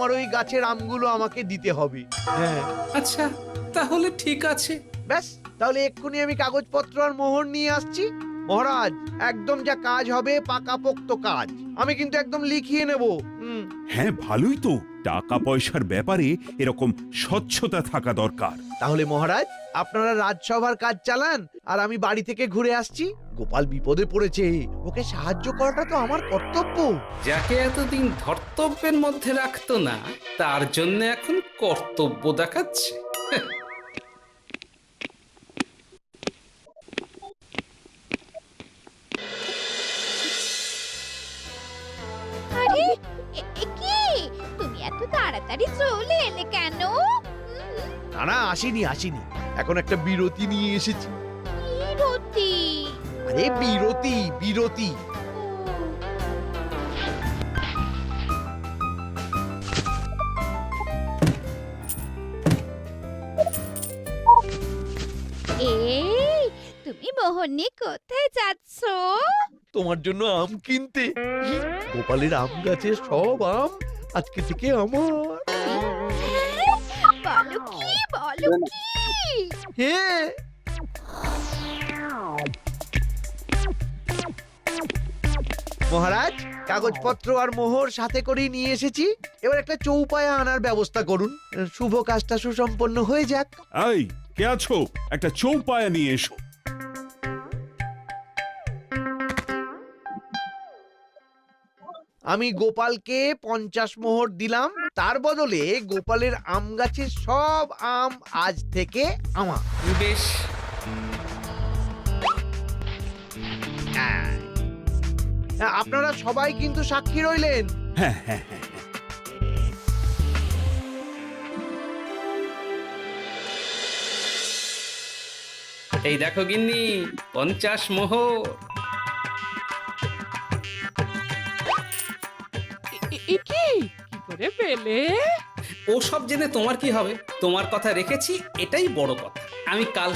আমার ওই গাছের আমগুলো আমাকে দিতে হবে। হ্যাঁ, আচ্ছা, তাহলে ঠিক আছে। ব্যাস, তাহলে এক্ষুনি আমি কাগজপত্র আর মোহর নিয়ে আসছি। মহারাজ, একদম যা কাজ হবে পাকাপোক্ত কাজ, আমি কিন্তু একদম লিখিয়ে নেব। হ্যাঁ, ভালোই তো। টাকা পয়সার ব্যাপারে এরকম স্বচ্ছতা থাকা দরকার। তাহলে মহারাজ, আপনারা রাজসভার কাজ চালান আর আমি বাড়ি থেকে ঘুরে আসছি। গোপাল বিপদে পড়েছে, ওকে সাহায্য করাটা তো আমার কর্তব্য। যাকে এতদিন ধর্তব্যের মধ্যে রাখতো না, তার জন্য এখন কর্তব্য দেখাচ্ছে। আরে কি তুমি এত তাড়াতাড়ি চলে এলে কেন? না না, আসিনি, এখন একটা বিরতি নিয়ে এসেছি। বিরতি? আরে বিরতি। এই তুমি মোহন নিয়ে কোথায় যাচ্ছ? তোমার জন্য আম কিনতে। গোপালের আম গাছের সব আম আজকে থেকে আমার। বলো কি? হ্যাঁ, মহারাজ, কাগজপত্র আর মোহর সাথে করে নিয়ে এসেছি। এবার একটা চৌপায়া আনার ব্যবস্থা করুন, শুভ কাজটা সুসম্পন্ন হয়ে যাক। এই, কে আছো? একটা চৌপায়া নিয়ে এসো। আমি গোপালকে 50 মোহর দিলাম, তার বদলে গোপালের আম গাছের সব আম আজ থেকে আমার। বেশ, হ্যাঁ, আপনারা সবাই কিন্তু সাক্ষী রইলেন। হ্যাঁ হ্যাঁ হ্যাঁ। এই দেখো গিন্নি, 50 মোহর। কি করে পেলে? ও সব জেনে তোমার কি হবে? তোমার কথা রেখেছি, এটাই বড় কথা। আমি কাল